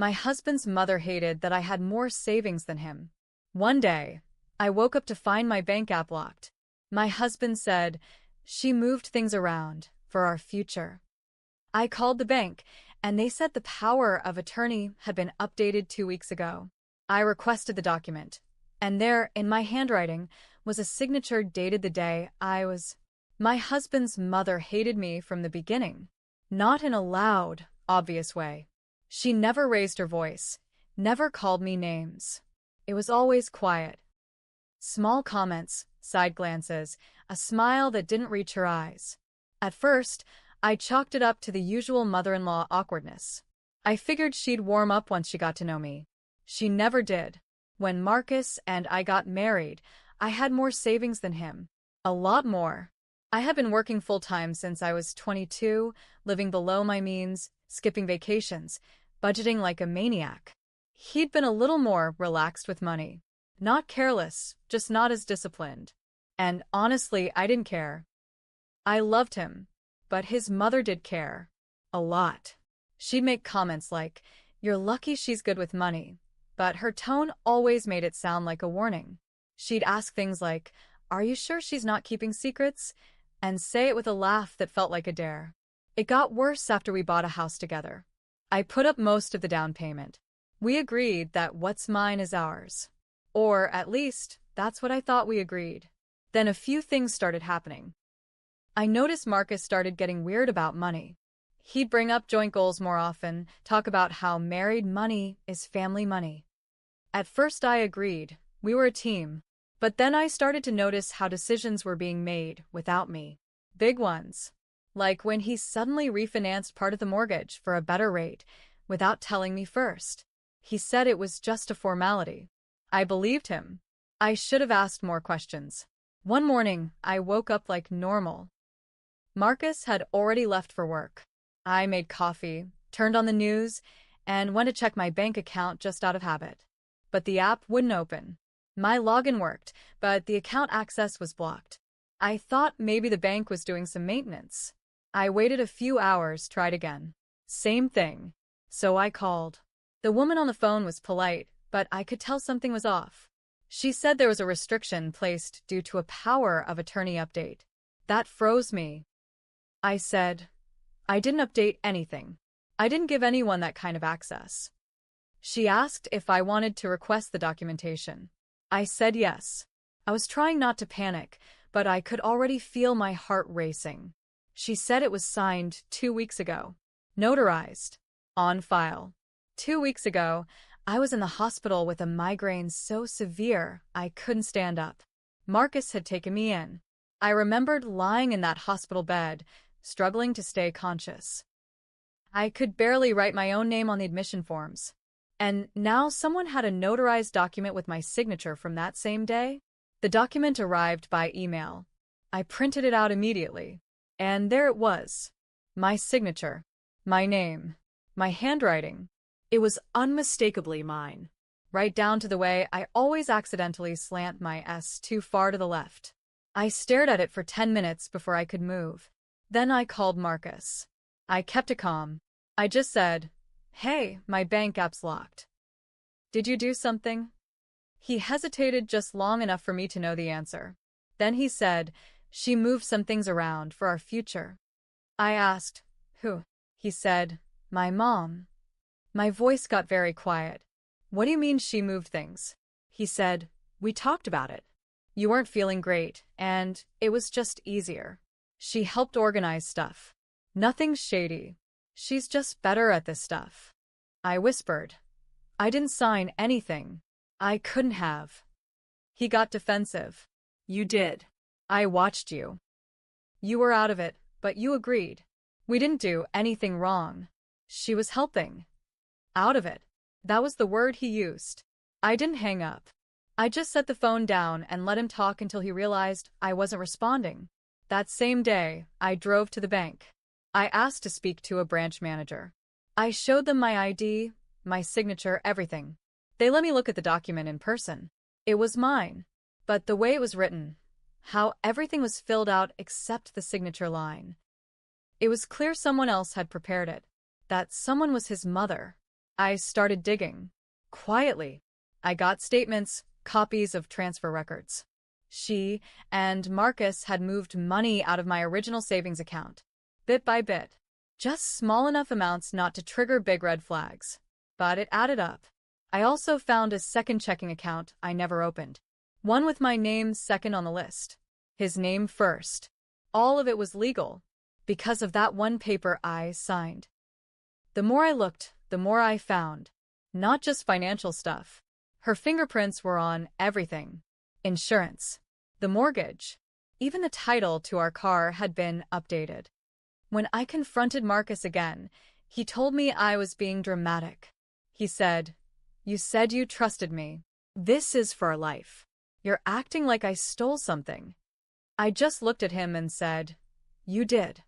My husband's mother hated that I had more savings than him. One day, I woke up to find my bank app locked. My husband said, "She moved things around for our future." I called the bank, and they said the power of attorney had been updated 2 weeks ago. I requested the document, and there, in my handwriting, was a signature dated the day I was. My husband's mother hated me from the beginning. Not in a loud, obvious way. She never raised her voice, never called me names. It was always quiet. Small comments, side glances, a smile that didn't reach her eyes. At first, I chalked it up to the usual mother-in-law awkwardness. I figured she'd warm up once she got to know me. She never did. When Marcus and I got married, I had more savings than him. A lot more. I had been working full-time since I was 22, living below my means, skipping vacations, budgeting like a maniac. He'd been a little more relaxed with money. Not careless, just not as disciplined. And honestly, I didn't care. I loved him, but his mother did care. A lot. She'd make comments like, "You're lucky she's good with money," but her tone always made it sound like a warning. She'd ask things like, "Are you sure she's not keeping secrets?" and say it with a laugh that felt like a dare. It got worse after we bought a house together. I put up most of the down payment. We agreed that what's mine is ours. Or, at least, that's what I thought we agreed. Then a few things started happening. I noticed Marcus started getting weird about money. He'd bring up joint goals more often, talk about how married money is family money. At first I agreed, we were a team. But then I started to notice how decisions were being made without me. Big ones. Like when he suddenly refinanced part of the mortgage for a better rate, without telling me first. He said it was just a formality. I believed him. I should have asked more questions. One morning, I woke up like normal. Marcus had already left for work. I made coffee, turned on the news, and went to check my bank account just out of habit. But the app wouldn't open. My login worked, but the account access was blocked. I thought maybe the bank was doing some maintenance. I waited a few hours, tried again. Same thing. So I called. The woman on the phone was polite, but I could tell something was off. She said there was a restriction placed due to a power of attorney update. That froze me. I said, "I didn't update anything. I didn't give anyone that kind of access." She asked if I wanted to request the documentation. I said yes. I was trying not to panic, but I could already feel my heart racing. She said it was signed 2 weeks ago. Notarized. On file. 2 weeks ago, I was in the hospital with a migraine so severe I couldn't stand up. Marcus had taken me in. I remembered lying in that hospital bed, struggling to stay conscious. I could barely write my own name on the admission forms. And now someone had a notarized document with my signature from that same day. The document arrived by email. I printed it out immediately. And there it was. My signature. My name. My handwriting. It was unmistakably mine. Right down to the way I always accidentally slant my S too far to the left. I stared at it for 10 minutes before I could move. Then I called Marcus. I kept it calm. I just said, "Hey, my bank app's locked. Did you do something?" He hesitated just long enough for me to know the answer. Then he said, "She moved some things around for our future." I asked, "Who?" He said, "My mom." My voice got very quiet. "What do you mean she moved things?" He said, "We talked about it. You weren't feeling great, and it was just easier. She helped organize stuff. Nothing shady. She's just better at this stuff." I whispered, "I didn't sign anything. I couldn't have." He got defensive. "You did. I watched you. You were out of it, but you agreed. We didn't do anything wrong. She was helping. Out of it." That was the word he used. I didn't hang up. I just set the phone down and let him talk until he realized I wasn't responding. That same day, I drove to the bank. I asked to speak to a branch manager. I showed them my ID, my signature, everything. They let me look at the document in person. It was mine. But the way it was written, how everything was filled out except the signature line. It was clear someone else had prepared it. That someone was his mother. I started digging. Quietly. I got statements, copies of transfer records. She and Marcus had moved money out of my original savings account, bit by bit. Just small enough amounts not to trigger big red flags. But it added up. I also found a second checking account I never opened. One with my name second on the list. His name first. All of it was legal, because of that one paper I signed. The more I looked, the more I found. Not just financial stuff. Her fingerprints were on everything. Insurance. The mortgage. Even the title to our car had been updated. When I confronted Marcus again, he told me I was being dramatic. He said, "You said you trusted me. This is for life. You're acting like I stole something." I just looked at him and said, "You did."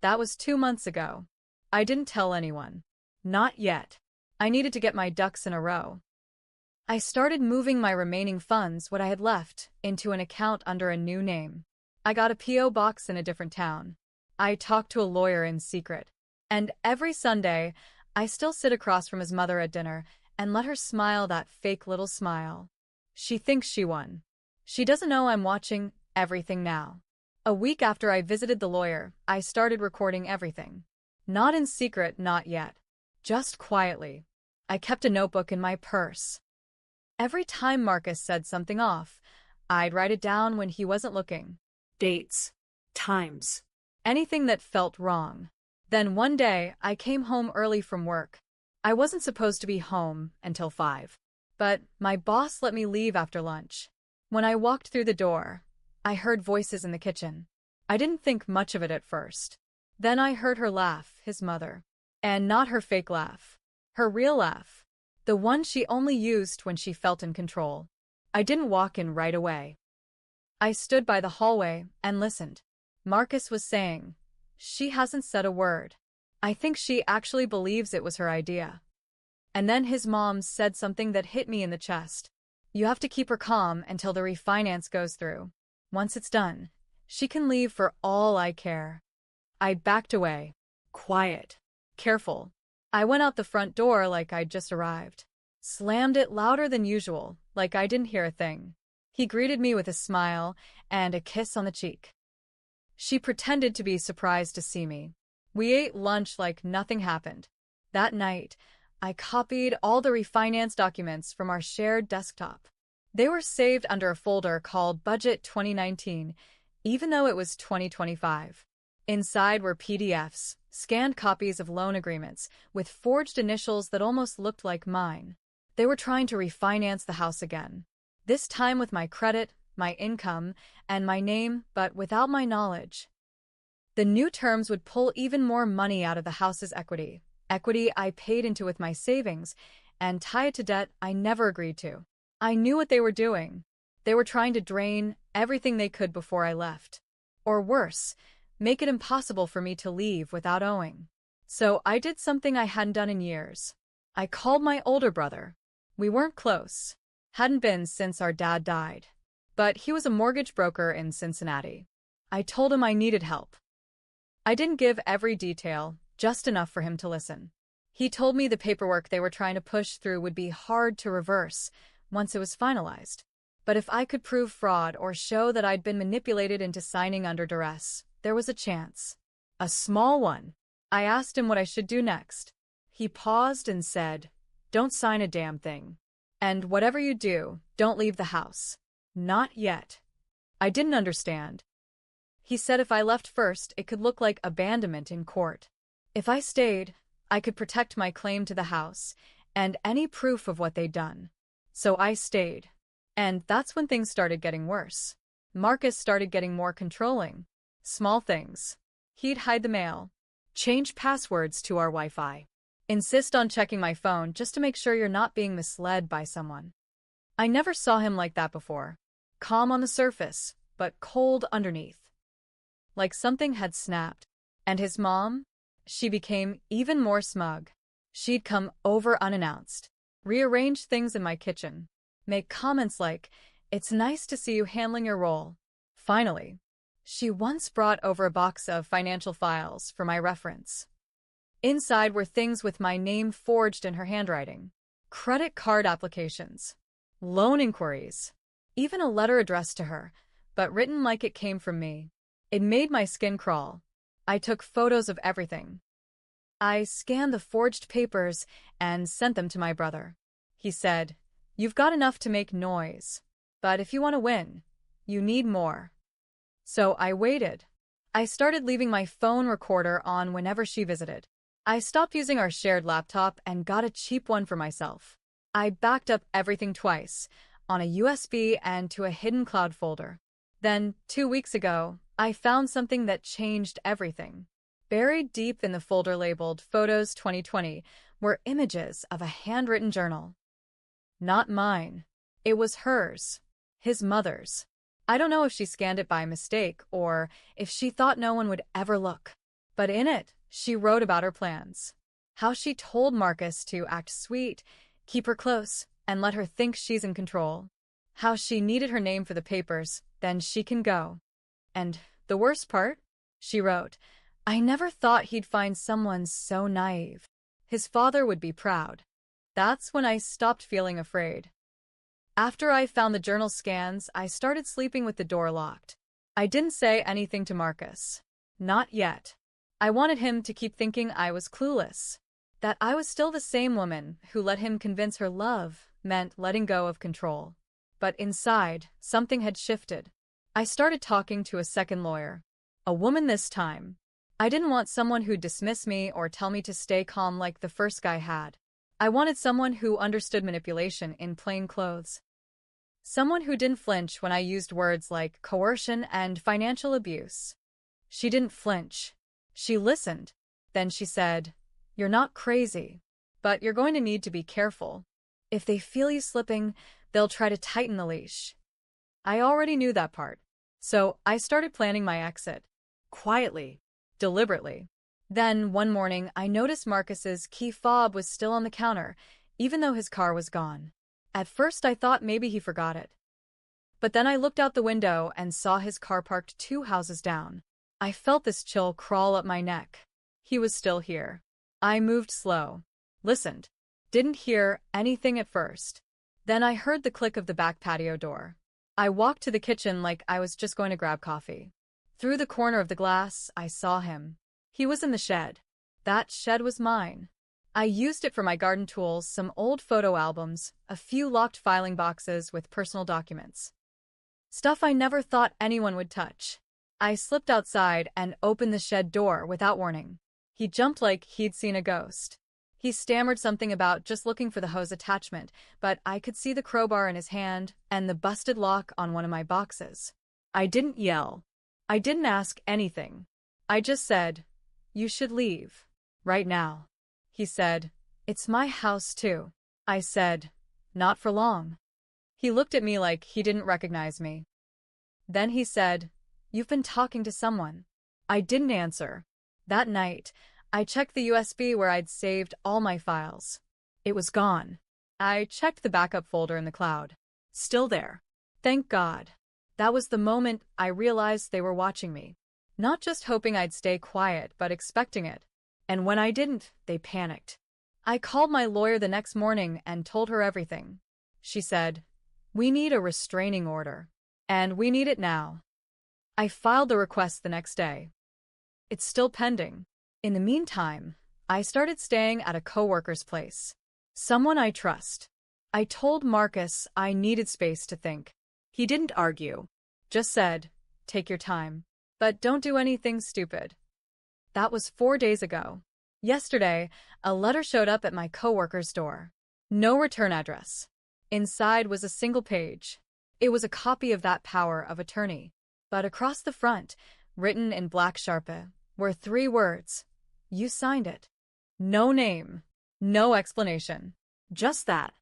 That was 2 months ago. I didn't tell anyone. Not yet. I needed to get my ducks in a row. I started moving my remaining funds, what I had left, into an account under a new name. I got a P.O. box in a different town. I talked to a lawyer in secret. And every Sunday, I still sit across from his mother at dinner and let her smile that fake little smile. She thinks she won. She doesn't know I'm watching everything now. A week after I visited the lawyer, I started recording everything. Not in secret, not yet. Just quietly. I kept a notebook in my purse. Every time Marcus said something off, I'd write it down when he wasn't looking. Dates. Times. Anything that felt wrong. Then one day, I came home early from work. I wasn't supposed to be home until 5. But my boss let me leave after lunch. When I walked through the door, I heard voices in the kitchen. I didn't think much of it at first. Then I heard her laugh, his mother. And not her fake laugh. Her real laugh. The one she only used when she felt in control. I didn't walk in right away. I stood by the hallway and listened. Marcus was saying, "She hasn't said a word. I think she actually believes it was her idea." And then his mom said something that hit me in the chest. "You have to keep her calm until the refinance goes through. Once it's done, she can leave for all I care." I backed away. Quiet. Careful. I went out the front door like I'd just arrived. Slammed it louder than usual, like I didn't hear a thing. He greeted me with a smile and a kiss on the cheek. She pretended to be surprised to see me. We ate lunch like nothing happened. That night, I copied all the refinance documents from our shared desktop. They were saved under a folder called Budget 2019, even though it was 2025. Inside were PDFs, scanned copies of loan agreements, with forged initials that almost looked like mine. They were trying to refinance the house again. This time with my credit, my income, and my name, but without my knowledge. The new terms would pull even more money out of the house's equity. Equity I paid into with my savings, and tie it to debt I never agreed to. I knew what they were doing. They were trying to drain everything they could before I left. Or worse, make it impossible for me to leave without owing. So I did something I hadn't done in years. I called my older brother. We weren't close. Hadn't been since our dad died. But he was a mortgage broker in Cincinnati. I told him I needed help. I didn't give every detail, just enough for him to listen. He told me the paperwork they were trying to push through would be hard to reverse once it was finalized. But if I could prove fraud or show that I'd been manipulated into signing under duress, there was a chance. A small one. I asked him what I should do next. He paused and said, "Don't sign a damn thing. And whatever you do, don't leave the house. Not yet." I didn't understand. He said if I left first, it could look like abandonment in court. If I stayed, I could protect my claim to the house and any proof of what they'd done. So I stayed. And that's when things started getting worse. Marcus started getting more controlling. Small things. He'd hide the mail. Change passwords to our Wi-Fi. Insist on checking my phone just to make sure you're not being misled by someone. I never saw him like that before. Calm on the surface, but cold underneath. Like something had snapped. And his mom? She became even more smug. She'd come over unannounced. Rearrange things in my kitchen. Make comments like, "It's nice to see you handling your role." Finally, she once brought over a box of financial files for my reference. Inside were things with my name forged in her handwriting. Credit card applications, loan inquiries, even a letter addressed to her, but written like it came from me. It made my skin crawl. I took photos of everything. I scanned the forged papers and sent them to my brother. He said, "You've got enough to make noise, but if you want to win, you need more." So I waited. I started leaving my phone recorder on whenever she visited. I stopped using our shared laptop and got a cheap one for myself. I backed up everything twice, on a USB and to a hidden cloud folder. Then, 2 weeks ago, I found something that changed everything. Buried deep in the folder labeled Photos 2020 were images of a handwritten journal. Not mine. It was hers. His mother's. I don't know if she scanned it by mistake or if she thought no one would ever look. But in it, she wrote about her plans. How she told Marcus to act sweet, keep her close, and let her think she's in control. How she needed her name for the papers, then she can go. And the worst part? She wrote, "I never thought he'd find someone so naive. His father would be proud." That's when I stopped feeling afraid. After I found the journal scans, I started sleeping with the door locked. I didn't say anything to Marcus. Not yet. I wanted him to keep thinking I was clueless. That I was still the same woman who let him convince her love meant letting go of control. But inside, something had shifted. I started talking to a second lawyer. A woman this time. I didn't want someone who'd dismiss me or tell me to stay calm like the first guy had. I wanted someone who understood manipulation in plain clothes. Someone who didn't flinch when I used words like coercion and financial abuse. She didn't flinch. She listened. Then she said, "You're not crazy, but you're going to need to be careful. If they feel you slipping, they'll try to tighten the leash." I already knew that part. So I started planning my exit. Quietly. Deliberately. Then, one morning, I noticed Marcus's key fob was still on the counter, even though his car was gone. At first, I thought maybe he forgot it. But then I looked out the window and saw his car parked 2 houses down. I felt this chill crawl up my neck. He was still here. I moved slow. Listened. Didn't hear anything at first. Then I heard the click of the back patio door. I walked to the kitchen like I was just going to grab coffee. Through the corner of the glass, I saw him. He was in the shed. That shed was mine. I used it for my garden tools, some old photo albums, a few locked filing boxes with personal documents. Stuff I never thought anyone would touch. I slipped outside and opened the shed door without warning. He jumped like he'd seen a ghost. He stammered something about just looking for the hose attachment, but I could see the crowbar in his hand and the busted lock on one of my boxes. I didn't yell. I didn't ask anything. I just said, "You should leave. Right now." He said, "It's my house too." I said, "Not for long." He looked at me like he didn't recognize me. Then he said, "You've been talking to someone." I didn't answer. That night, I checked the USB where I'd saved all my files. It was gone. I checked the backup folder in the cloud. Still there. Thank God. That was the moment I realized they were watching me. Not just hoping I'd stay quiet, but expecting it. And when I didn't, they panicked. I called my lawyer the next morning and told her everything. She said, "We need a restraining order. And we need it now." I filed the request the next day. It's still pending. In the meantime, I started staying at a coworker's place. Someone I trust. I told Marcus I needed space to think. He didn't argue. Just said, "Take your time. But don't do anything stupid." That was 4 days ago. Yesterday, a letter showed up at my coworker's door. No return address. Inside was a single page. It was a copy of that power of attorney. But across the front, written in black Sharpie, were 3 words. You signed it. No name. No explanation. Just that.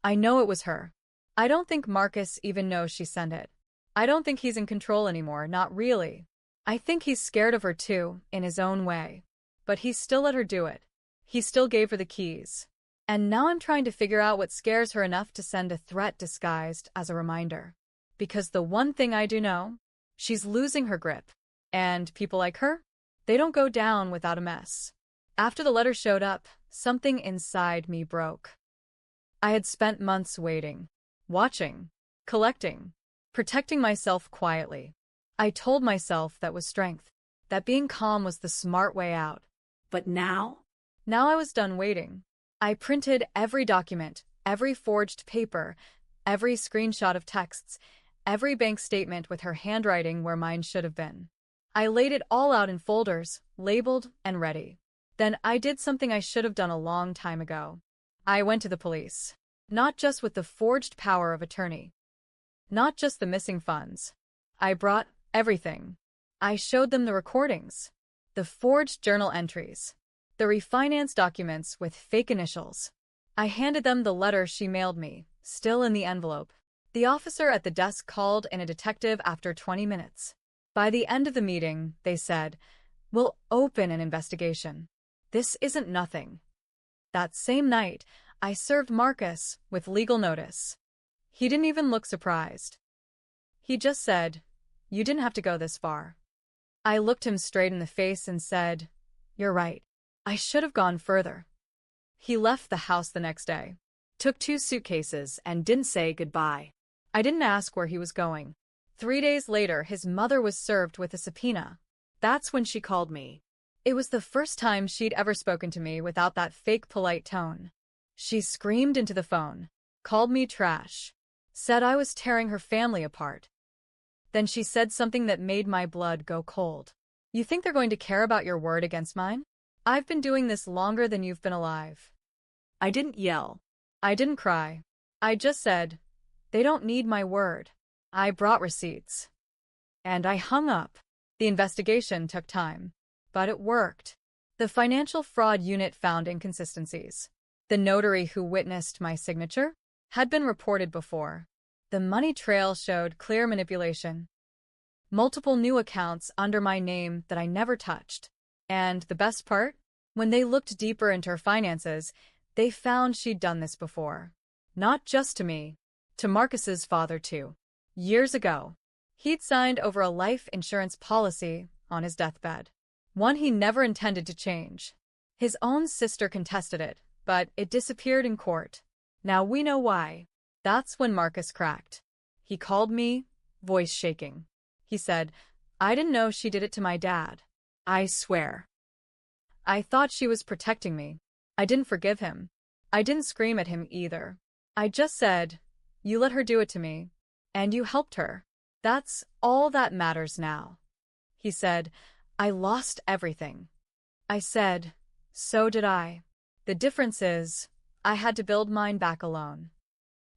I know it was her. I don't think Marcus even knows she sent it. I don't think he's in control anymore, not really. I think he's scared of her too, in his own way. But he still let her do it. He still gave her the keys. And now I'm trying to figure out what scares her enough to send a threat disguised as a reminder. Because the one thing I do know, she's losing her grip. And people like her, they don't go down without a mess. After the letter showed up, something inside me broke. I had spent months waiting, watching, collecting, protecting myself quietly. I told myself that was strength, that being calm was the smart way out. But now? Now I was done waiting. I printed every document, every forged paper, every screenshot of texts, every bank statement with her handwriting where mine should have been. I laid it all out in folders, labeled and ready. Then I did something I should have done a long time ago. I went to the police. Not just with the forged power of attorney. Not just the missing funds. I brought everything. I showed them the recordings, the forged journal entries, the refinance documents with fake initials. I handed them the letter she mailed me, still in the envelope. The officer at the desk called in a detective after 20 minutes. By the end of the meeting, they said, "We'll open an investigation. This isn't nothing." That same night, I served Marcus with legal notice. He didn't even look surprised. He just said, "You didn't have to go this far." I looked him straight in the face and said, "You're right. I should have gone further." He left the house the next day, took 2 suitcases, and didn't say goodbye. I didn't ask where he was going. 3 days later, his mother was served with a subpoena. That's when she called me. It was the first time she'd ever spoken to me without that fake polite tone. She screamed into the phone, called me trash, said I was tearing her family apart. Then she said something that made my blood go cold. "You think they're going to care about your word against mine? I've been doing this longer than you've been alive." I didn't yell. I didn't cry. I just said, "They don't need my word." I brought receipts. And I hung up. The investigation took time, but it worked. The financial fraud unit found inconsistencies. The notary who witnessed my signature had been reported before. The money trail showed clear manipulation. Multiple new accounts under my name that I never touched. And the best part? When they looked deeper into her finances, they found she'd done this before. Not just to me, to Marcus's father too. Years ago, he'd signed over a life insurance policy on his deathbed. One he never intended to change. His own sister contested it, but it disappeared in court. Now we know why. That's when Marcus cracked. He called me, voice shaking. He said, "I didn't know she did it to my dad." I swear. I thought she was protecting me. I didn't forgive him. I didn't scream at him either. I just said, "You let her do it to me, and you helped her. That's all that matters now." He said, "I lost everything." I said, "So did I. The difference is, I had to build mine back alone."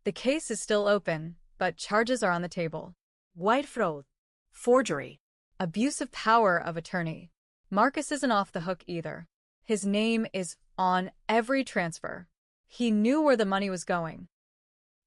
The case is still open, but charges are on the table. White fraud. Forgery. Abuse of power of attorney. Marcus isn't off the hook either. His name is on every transfer. He knew where the money was going.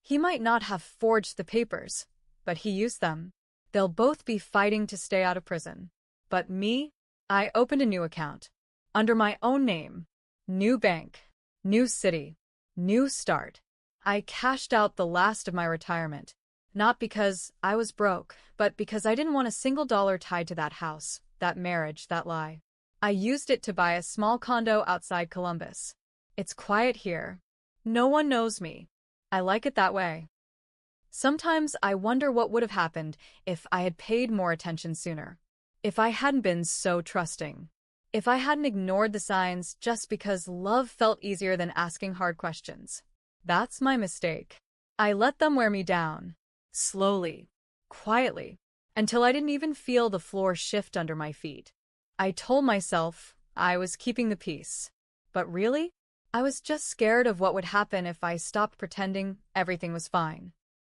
He might not have forged the papers, but he used them. They'll both be fighting to stay out of prison. But me? I opened a new account. Under my own name. New bank. New city. New start. I cashed out the last of my retirement. Not because I was broke, but because I didn't want a single dollar tied to that house, that marriage, that lie. I used it to buy a small condo outside Columbus. It's quiet here. No one knows me. I like it that way. Sometimes I wonder what would have happened if I had paid more attention sooner. If I hadn't been so trusting. If I hadn't ignored the signs just because love felt easier than asking hard questions. That's my mistake. I let them wear me down. Slowly. Quietly. Until I didn't even feel the floor shift under my feet. I told myself I was keeping the peace. But really, I was just scared of what would happen if I stopped pretending everything was fine.